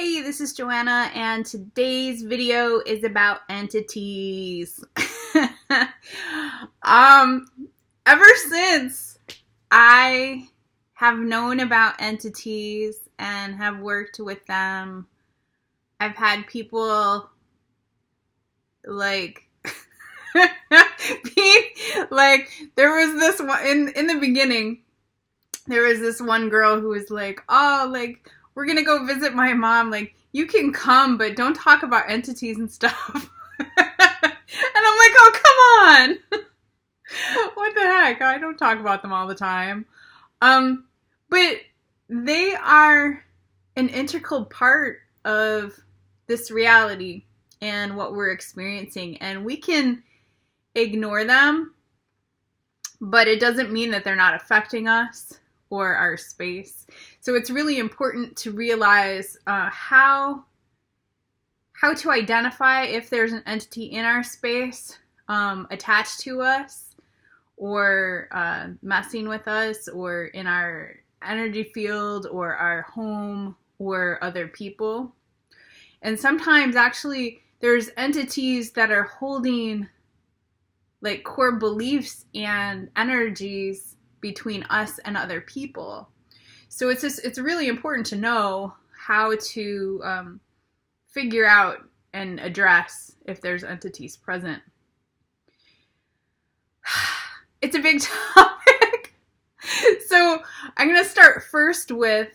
Hey, this is Joanna, and today's video is about entities. um, Ever since I have known about entities and have worked with them, I've had people like there was this one in the beginning. There was this one girl who was like, "Oh, like, we're gonna go visit my mom. Like, you can come, but don't talk about entities and stuff." And I'm like, "Oh, come on! What the heck? I don't talk about them all the time." But they are an integral part of this reality and what we're experiencing, and we can ignore them, but it doesn't mean that they're not affecting us or our space. So it's really important to realize how to identify if there's an entity in our space attached to us or messing with us or in our energy field or our home or other people. And sometimes actually there's entities that are holding like core beliefs and energies between us and other people. So it's really important to know how to figure out and address if there's entities present. It's a big topic. So I'm going to start first with,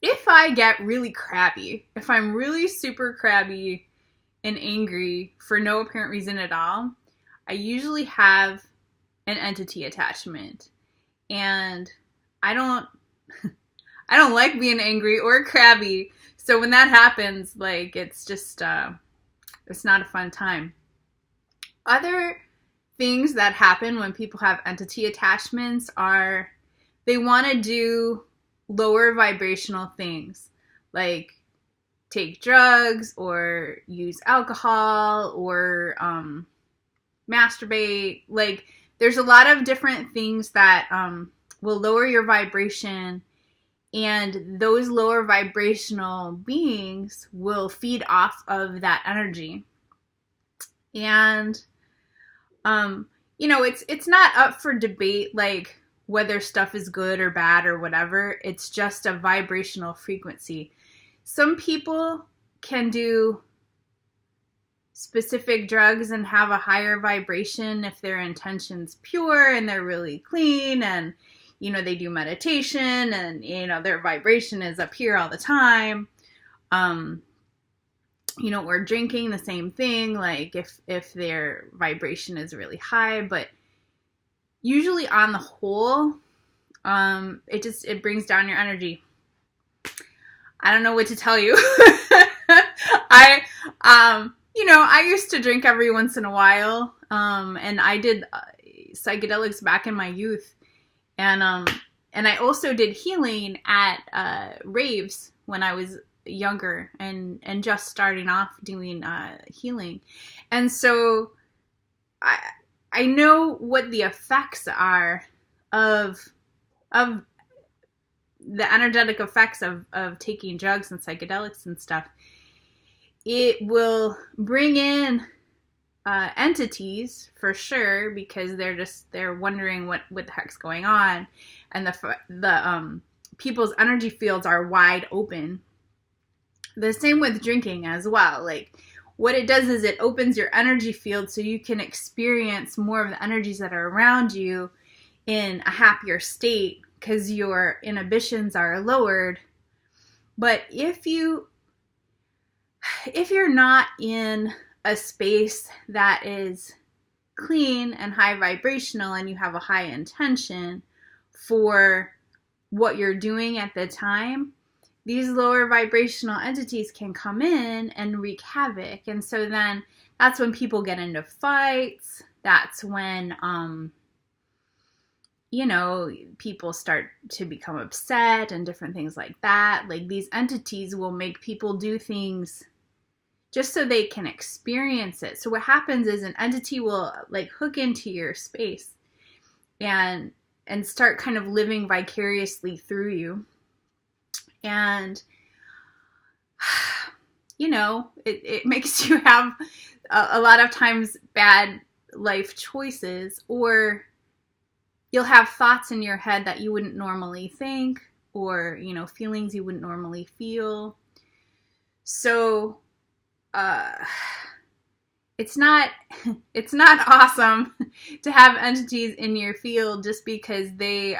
if I get really crabby, if I'm really super crabby and angry for no apparent reason at all, I usually have an entity attachment. And I don't like being angry or crabby. So when that happens, like, it's just it's not a fun time. Other things that happen when people have entity attachments are they want to do lower vibrational things, like take drugs or use alcohol or masturbate. Like, there's a lot of different things that will lower your vibration, and those lower vibrational beings will feed off of that energy. And it's not up for debate, like, whether stuff is good or bad or whatever. It's just a vibrational frequency. Some people can do specific drugs and have a higher vibration if their intention's pure and they're really clean, and they do meditation and their vibration is up here all the time. Or drinking, the same thing, like if their vibration is really high. But usually on the whole, it brings down your energy. I don't know what to tell you. I used to drink every once in a while, and I did psychedelics back in my youth, and I also did healing at raves when I was younger and just starting off doing healing, and so I know what the effects are of the energetic effects of taking drugs and psychedelics and stuff. It will bring in entities for sure, because they're wondering what the heck's going on, and the people's energy fields are wide open. The same with drinking as well. Like, what it does is it opens your energy field so you can experience more of the energies that are around you in a happier state, because your inhibitions are lowered. But if you're not in a space that is clean and high vibrational, and you have a high intention for what you're doing at the time, these lower vibrational entities can come in and wreak havoc. And so then that's when people get into fights. That's when people start to become upset and different things like that. Like, these entities will make people do things just so they can experience it. So what happens is an entity will like hook into your space and start kind of living vicariously through you. And it makes you have a lot of times bad life choices, or you'll have thoughts in your head that you wouldn't normally think, or, feelings you wouldn't normally feel. So, it's not awesome to have entities in your field just because they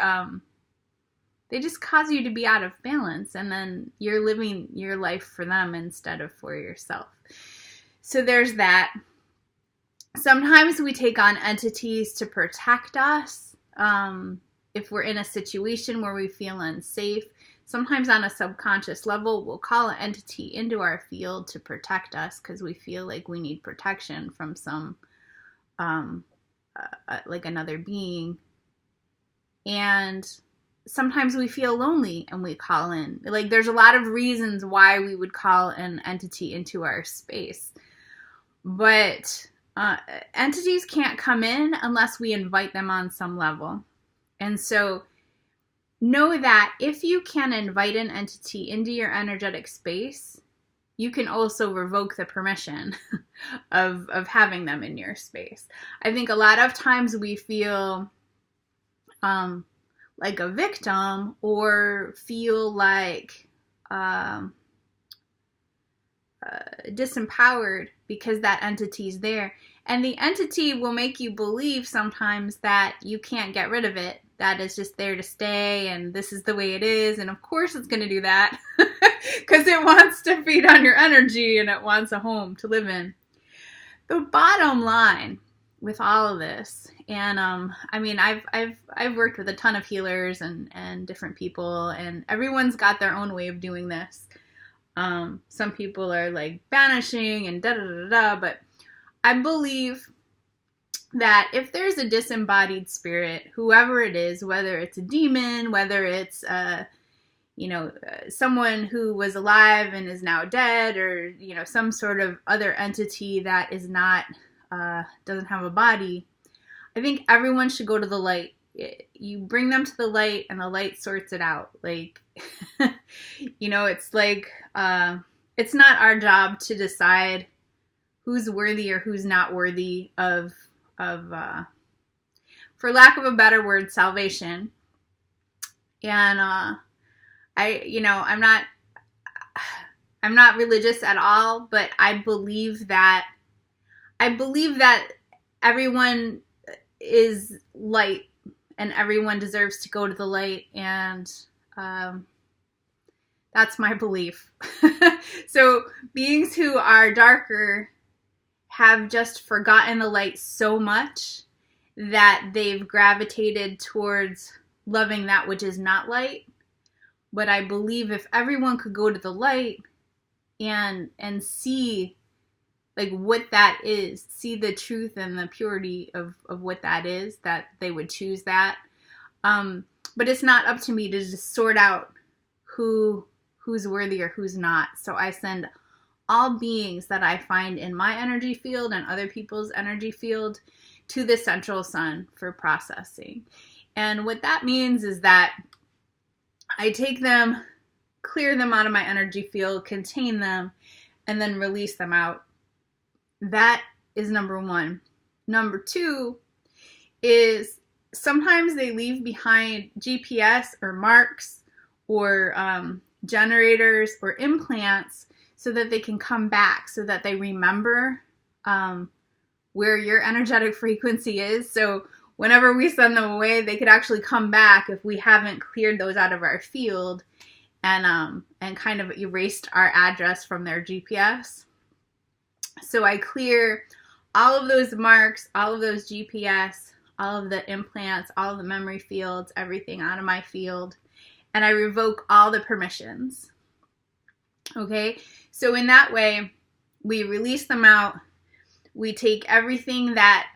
just cause you to be out of balance, and then you're living your life for them instead of for yourself. So there's that. Sometimes we take on entities to protect us. If we're in a situation where we feel unsafe, sometimes on a subconscious level, we'll call an entity into our field to protect us because we feel like we need protection from some, like another being. And sometimes we feel lonely and we call in. Like, there's a lot of reasons why we would call an entity into our space. But entities can't come in unless we invite them on some level. And so know that if you can invite an entity into your energetic space, you can also revoke the permission of having them in your space. I think a lot of times we feel like a victim, or feel like disempowered because that entity's there. And the entity will make you believe sometimes that you can't get rid of it, that it's just there to stay, and this is the way it is. And of course it's going to do that because it wants to feed on your energy and it wants a home to live in. The bottom line with all of this, and I've worked with a ton of healers and different people, and everyone's got their own way of doing this. Some people are like banishing and da-da-da-da, but I believe that if there's a disembodied spirit, whoever it is, whether it's a demon, whether it's someone who was alive and is now dead, or some sort of other entity that is not doesn't have a body, I think everyone should go to the light. You bring them to the light, and the light sorts it out. Like, it's like it's not our job to decide who's worthy or who's not worthy of for lack of a better word, salvation. And I'm not religious at all, but I believe that everyone is light and everyone deserves to go to the light, and that's my belief. So beings who are darker have just forgotten the light so much that they've gravitated towards loving that which is not light. But I believe if everyone could go to the light and see like what that is, see the truth and the purity of what that is, that they would choose that. But it's not up to me to just sort out who's worthy or who's not. So I send all beings that I find in my energy field and other people's energy field to the central sun for processing. And what that means is that I take them, clear them out of my energy field, contain them, and then release them out. That is number one. Number two is sometimes they leave behind GPS or marks or generators or implants so that they can come back, so that they remember where your energetic frequency is. So whenever we send them away, they could actually come back if we haven't cleared those out of our field and kind of erased our address from their GPS. So I clear all of those marks, all of those GPS, all of the implants, all of the memory fields, everything out of my field, and I revoke all the permissions. Okay, so in that way, we release them out. We take everything that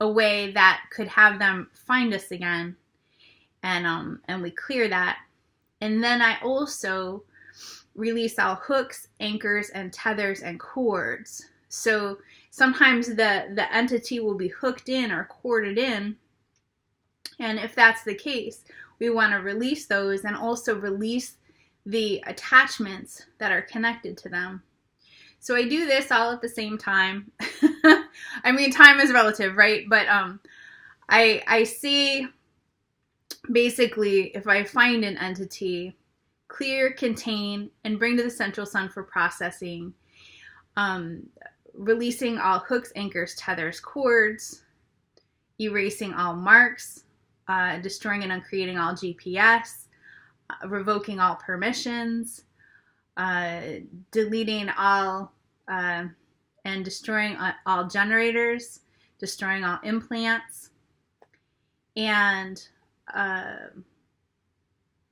away that could have them find us again, and we clear that. And then I also release all hooks, anchors, and tethers and cords. So sometimes the entity will be hooked in or corded in, and if that's the case, we want to release those and also release the attachments that are connected to them. So I do this all at the same time. I mean, time is relative, right? But I see, basically, if I find an entity, clear, contain, and bring to the central sun for processing, releasing all hooks, anchors, tethers, cords, erasing all marks, destroying and uncreating all GPS, revoking all permissions, deleting all and destroying all generators, destroying all implants, and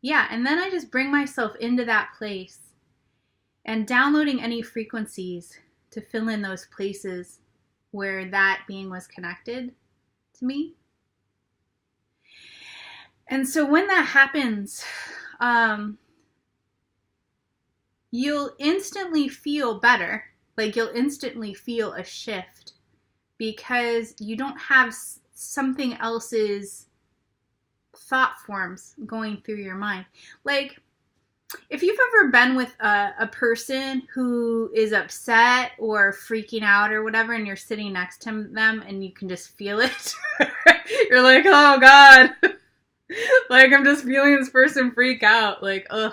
yeah, and then I just bring myself into that place and downloading any frequencies to fill in those places where that being was connected to me. And so when that happens, you'll instantly feel better. Like, you'll instantly feel a shift because you don't have something else's thought forms going through your mind. Like, if you've ever been with a person who is upset or freaking out or whatever, and you're sitting next to them and you can just feel it, you're like, oh God, like, I'm just feeling this person freak out. Like, ugh.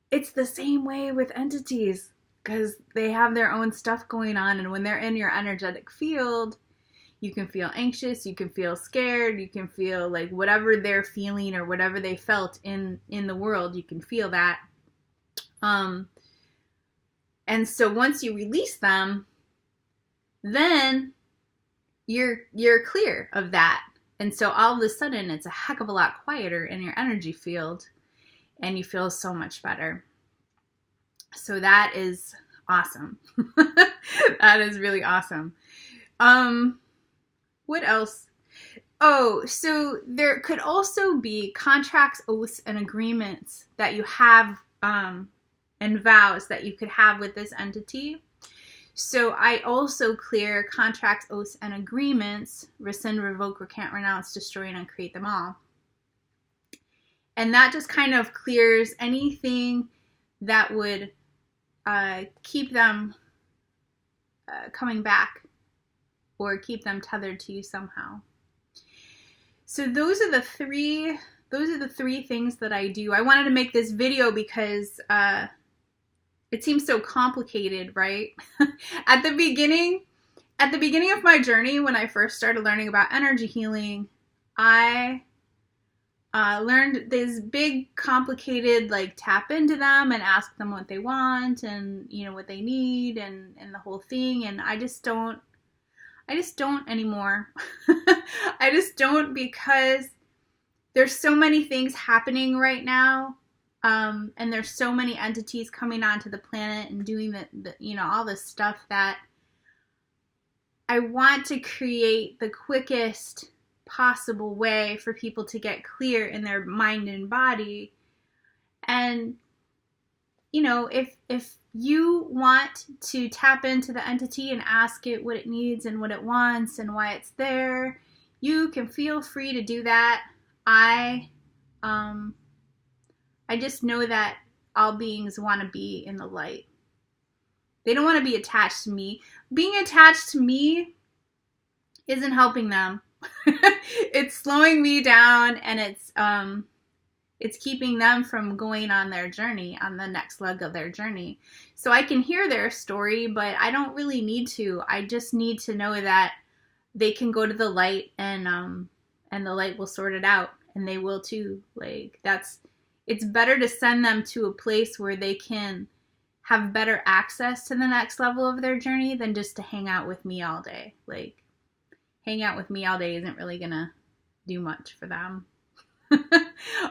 It's the same way with entities, because they have their own stuff going on, and when they're in your energetic field, you can feel anxious, you can feel scared, you can feel like whatever they're feeling or whatever they felt in the world, you can feel that. And so once you release them, then you're clear of that. And so all of a sudden it's a heck of a lot quieter in your energy field, and you feel so much better. So that is awesome. That is really awesome. What else? Oh, so there could also be contracts, oaths, and agreements that you have, and vows that you could have with this entity. So I also clear contracts, oaths, and agreements, rescind, revoke, recant, renounce, destroy, and uncreate them all. And that just kind of clears anything that would keep them coming back or keep them tethered to you somehow. So those are the three things that I do. I wanted to make this video because it seems so complicated, right? At the beginning of my journey, when I first started learning about energy healing, I learned this big, complicated, like, tap into them and ask them what they want and, you know, what they need and the whole thing. And I just don't anymore. I just don't, because there's so many things happening right now. And there's so many entities coming onto the planet and doing the you know, all this stuff, that I want to create the quickest possible way for people to get clear in their mind and body. And, you know, if you want to tap into the entity and ask it what it needs and what it wants and why it's there, you can feel free to do that. I just know that all beings want to be in the light. They don't want to be attached to me. Being attached to me isn't helping them. It's slowing me down, and it's keeping them from going on their journey, on the next leg of their journey. So I can hear their story, but I don't really need to. I just need to know that they can go to the light, and the light will sort it out, and they will too. Like, it's better to send them to a place where they can have better access to the next level of their journey than just to hang out with me all day. Like, hang out with me all day isn't really gonna do much for them.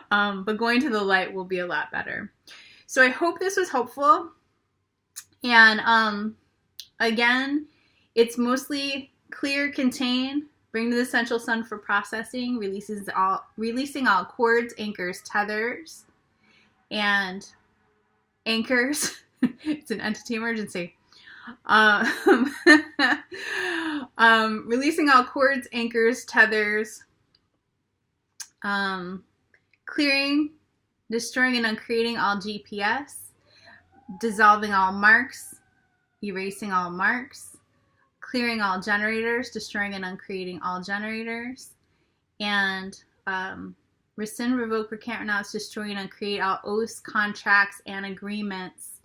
But going to the light will be a lot better. So I hope this was helpful. And again, it's mostly clear, contain, bring to the central sun for processing, releasing all cords, anchors, tethers, and anchors. It's an entity emergency. Releasing all cords, anchors, tethers, clearing, destroying, and uncreating all GPS, dissolving all marks, erasing all marks, clearing all generators, destroying and uncreating all generators, and rescind, revoke, recant, renounce, destroy, and uncreate all oaths, contracts, and agreements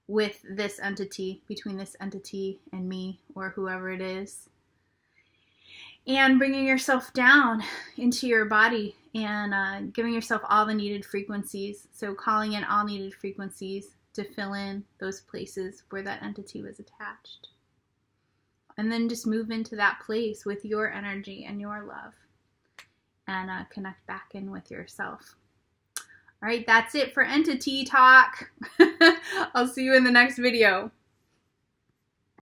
with this entity, between this entity and me, or whoever it is. And bringing yourself down into your body and giving yourself all the needed frequencies. So calling in all needed frequencies to fill in those places where that entity was attached. And then just move into that place with your energy and your love. And connect back in with yourself. All right, that's it for entity talk. I'll see you in the next video.